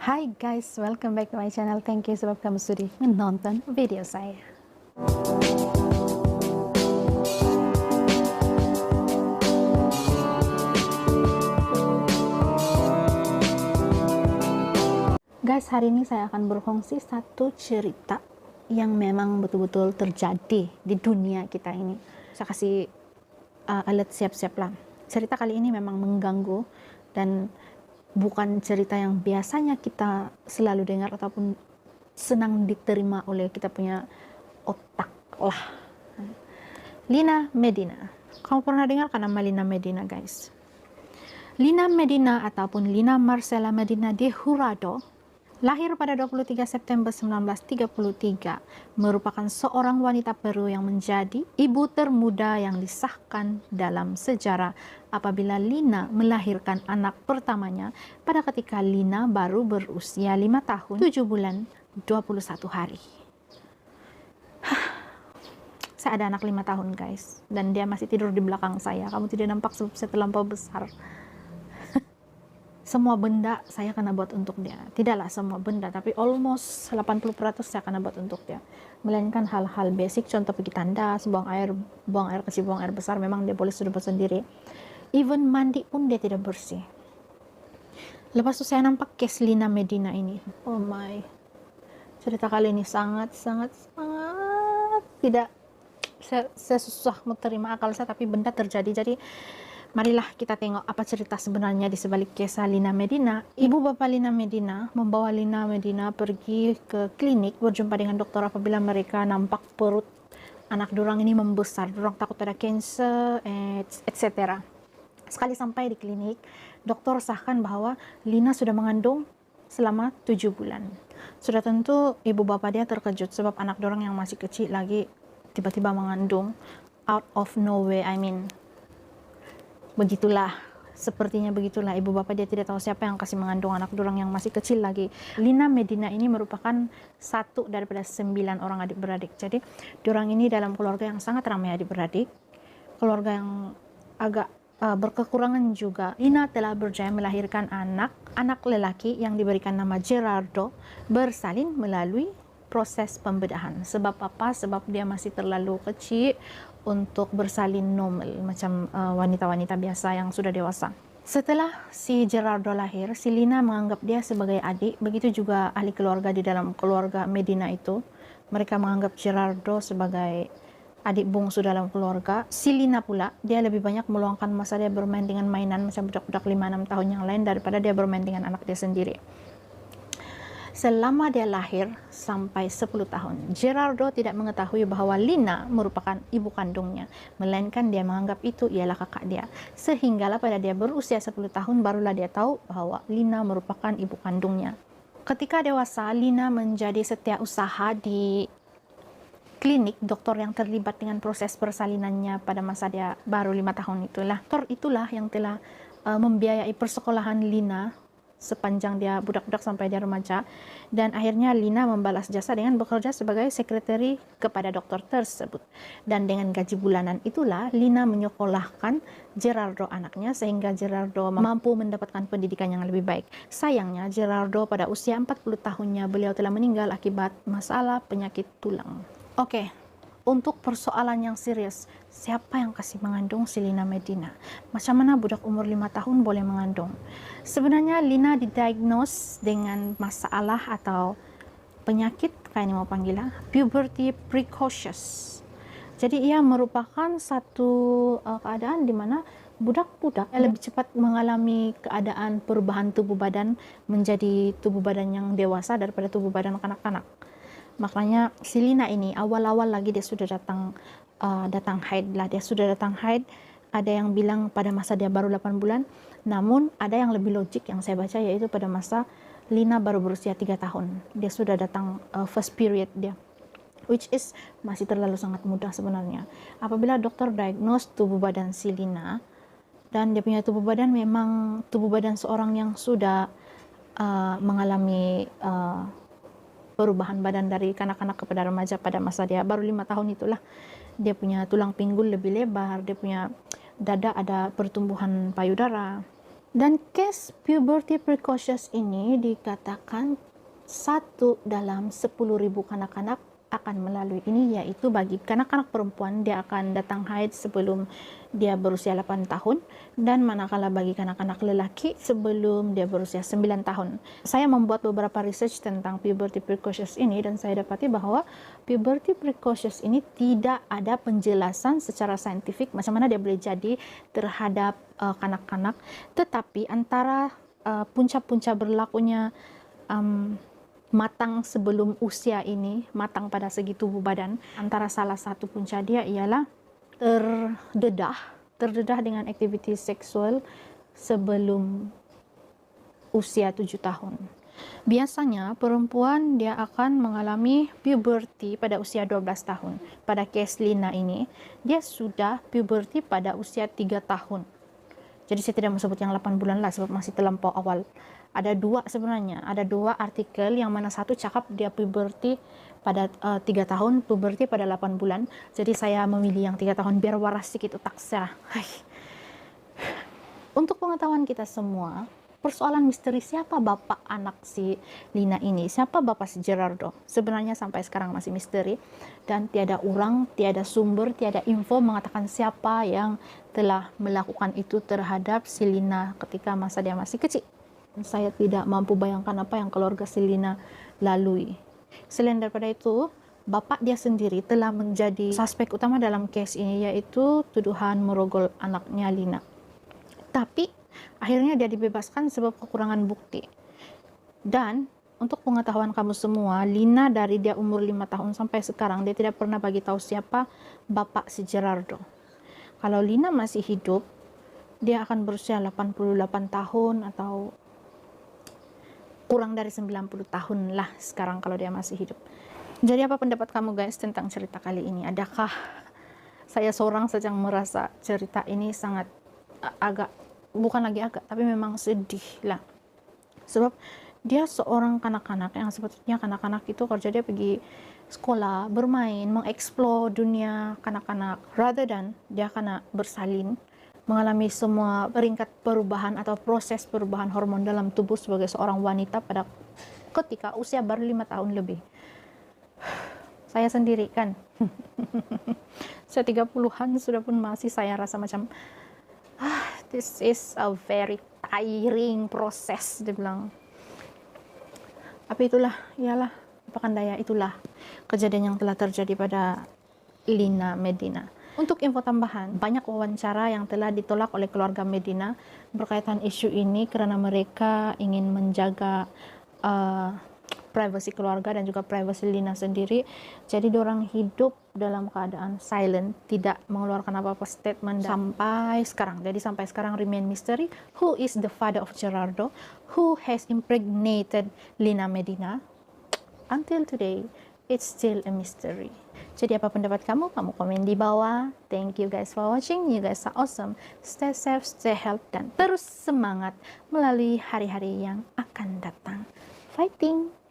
Hai guys, welcome back to my channel. Thank you sebab kamu sudah menonton video saya. Guys, hari ini saya akan berkongsi satu cerita yang memang betul-betul terjadi di dunia kita ini. Saya kasih alat siap-siap lah. Cerita kali ini memang mengganggu dan bukan cerita yang biasanya kita selalu dengar ataupun senang diterima oleh kita punya otak lah. Lina Medina. Kamu pernah dengar kan nama Lina Medina, guys? Lina Medina ataupun Lina Marcela Medina de Jurado lahir pada 23 September 1933, merupakan seorang wanita Peru yang menjadi ibu termuda yang disahkan dalam sejarah apabila Lina melahirkan anak pertamanya pada ketika Lina baru berusia 5 tahun, 7 bulan, 21 hari. Saya ada anak 5 tahun, guys, dan dia masih tidur di belakang saya. Kamu tidak nampak sebab saya terlampau besar. Semua benda saya kena buat untuk dia. Tidaklah semua benda, tapi almost 80% saya kena buat untuk dia. Melainkan hal-hal basic, contoh pergi tandas, buang air kecil, buang air besar, memang dia boleh sudah buat sendiri. Even mandi pun dia tidak bersih. Lepas itu saya nampak case Lina Medina ini. Oh my. Cerita kali ini sangat tidak, saya susah mau terima akal saya, tapi benda terjadi. Jadi marilah kita tengok apa cerita sebenarnya di sebalik kisah Lina Medina. Ibu bapa Lina Medina membawa Lina Medina pergi ke klinik berjumpa dengan dokter apabila mereka nampak perut anak dorang ini membesar. Dorang takut ada kanser, etc. Sekali sampai di klinik, dokter sahkan bahwa Lina sudah mengandung selama 7 bulan. Sudah tentu ibu bapa dia terkejut sebab anak dorang yang masih kecil lagi tiba-tiba mengandung out of nowhere. Begitulah, sepertinya begitulah. Ibu bapak dia tidak tahu siapa yang kasih mengandung anak dorang yang masih kecil lagi. Lina Medina ini merupakan satu daripada 9 orang adik-beradik. Jadi dorang ini dalam keluarga yang sangat ramai adik-beradik, keluarga yang agak berkekurangan juga. Lina telah berjaya melahirkan anak lelaki yang diberikan nama Gerardo bersalin melalui proses pembedahan. Sebab apa? Sebab dia masih terlalu kecil untuk bersalin normal macam wanita-wanita biasa yang sudah dewasa. Setelah si Gerardo lahir, si Lina menganggap dia sebagai adik. Begitu juga ahli keluarga di dalam keluarga Medina itu. Mereka menganggap Gerardo sebagai adik bungsu dalam keluarga. Si Lina pula, dia lebih banyak meluangkan masa dia bermain dengan mainan macam budak-budak 5-6 tahun yang lain daripada dia bermain dengan anak dia sendiri. Selama dia lahir sampai 10 tahun, Gerardo tidak mengetahui bahwa Lina merupakan ibu kandungnya, melainkan dia menganggap itu ialah kakak dia. Sehinggalah pada dia berusia 10 tahun barulah dia tahu bahwa Lina merupakan ibu kandungnya. Ketika dewasa, Lina menjadi setiausaha di klinik dokter yang terlibat dengan proses persalinannya pada masa dia baru 5 tahun itulah. Dokter itulah yang telah membiayai persekolahan Lina sepanjang dia budak-budak sampai dia remaja, dan akhirnya Lina membalas jasa dengan bekerja sebagai sekretari kepada dokter tersebut. Dan dengan gaji bulanan itulah Lina menyekolahkan Gerardo anaknya sehingga Gerardo mampu mendapatkan pendidikan yang lebih baik. Sayangnya Gerardo pada usia 40 tahunnya beliau telah meninggal akibat masalah penyakit tulang. Oke. Untuk persoalan yang serius, siapa yang kasih mengandung si Lina Medina? Macam mana budak umur 5 tahun boleh mengandung? Sebenarnya Lina didiagnose dengan masalah atau penyakit, kayak ini mau panggil puberty precocious. Jadi ia merupakan satu keadaan di mana budak-budak lebih cepat mengalami keadaan perubahan tubuh badan menjadi tubuh badan yang dewasa daripada tubuh badan kanak-kanak. Makanya si Lina ini awal-awal lagi dia sudah datang haid lah. Dia sudah datang haid. Ada yang bilang pada masa dia baru 8 bulan. Namun ada yang lebih logik yang saya baca, yaitu pada masa Lina baru berusia 3 tahun. Dia sudah datang first period dia, which is masih terlalu sangat mudah sebenarnya. Apabila dokter diagnose tubuh badan si Lina, dan dia punya tubuh badan memang tubuh badan seorang yang sudah mengalami perubahan badan dari kanak-kanak kepada remaja pada masa dia baru 5 tahun itulah. Dia punya tulang pinggul lebih lebar, dia punya dada ada pertumbuhan payudara, Dan case puberty precocious ini dikatakan 1 dalam 10.000 kanak-kanak akan melalui ini, yaitu bagi kanak-kanak perempuan dia akan datang haid sebelum dia berusia 8 tahun, dan manakala bagi kanak-kanak lelaki sebelum dia berusia 9 tahun. Saya membuat beberapa research tentang puberty precocious ini dan saya dapati bahwa puberty precocious ini tidak ada penjelasan secara saintifik macam mana dia boleh jadi terhadap kanak-kanak, tetapi antara punca-punca berlakunya matang sebelum usia ini, matang pada segi tubuh badan, antara salah satu punca dia ialah terdedah dengan aktiviti seksual sebelum usia 7 tahun. Biasanya perempuan dia akan mengalami puberty pada usia 12 tahun. Pada case Lina ini, dia sudah puberty pada usia 3 tahun. Jadi saya tidak mau sebut yang 8 bulan lah sebab masih terlampau awal. Ada dua sebenarnya, ada 2 artikel yang mana satu cakap dia puberty pada 3 tahun, puberty pada 8 bulan. Jadi saya memilih yang 3 tahun biar waras sedikit otak saya. Untuk pengetahuan kita semua, persoalan misteri siapa bapak anak si Lina ini, siapa bapak si Gerardo, sebenarnya sampai sekarang masih misteri dan tiada orang, tiada sumber, tiada info mengatakan siapa yang telah melakukan itu terhadap si Lina ketika masa dia masih kecil. Saya tidak mampu bayangkan apa yang keluarga si Lina lalui. Selain daripada itu, bapak dia sendiri telah menjadi suspek utama dalam kes ini, yaitu tuduhan merogol anaknya Lina. Tapi akhirnya dia dibebaskan sebab kekurangan bukti. Dan untuk pengetahuan kamu semua, Lina dari dia umur 5 tahun sampai sekarang dia tidak pernah bagi tahu siapa bapak si Gerardo. Kalau Lina masih hidup, dia akan berusia 88 tahun atau kurang dari 90 tahun lah sekarang kalau dia masih hidup. Jadi apa pendapat kamu guys tentang cerita kali ini? Adakah saya seorang saja yang merasa cerita ini sangat bukan lagi agak, tapi memang sedih lah. Sebab dia seorang kanak-kanak yang sebetulnya kanak-kanak itu kerja dia pergi sekolah, bermain, mengeksplor dunia kanak-kanak, rather than dia kena bersalin, mengalami semua peringkat perubahan atau proses perubahan hormon dalam tubuh sebagai seorang wanita pada ketika usia baru 5 tahun lebih. Saya sendiri kan, saya 30-an sudah pun masih saya rasa macam this is a very tiring proses, dia bilang. Tapi itulah, iyalah, apakan daya, itulah kejadian yang telah terjadi pada Lina Medina. Untuk info tambahan, banyak wawancara yang telah ditolak oleh keluarga Medina berkaitan isu ini karena mereka ingin menjaga privasi keluarga dan juga privasi Lina sendiri. Jadi diorang hidup dalam keadaan silent, tidak mengeluarkan apa-apa statement sampai sekarang. Jadi sampai sekarang remain mystery. Who is the father of Gerardo? Who has impregnated Lina Medina? Until today, it's still a mystery. Jadi apa pendapat kamu? Kamu komen di bawah. Thank you guys for watching. You guys are awesome. Stay safe, stay healthy, dan terus semangat melalui hari-hari yang akan datang. Fighting!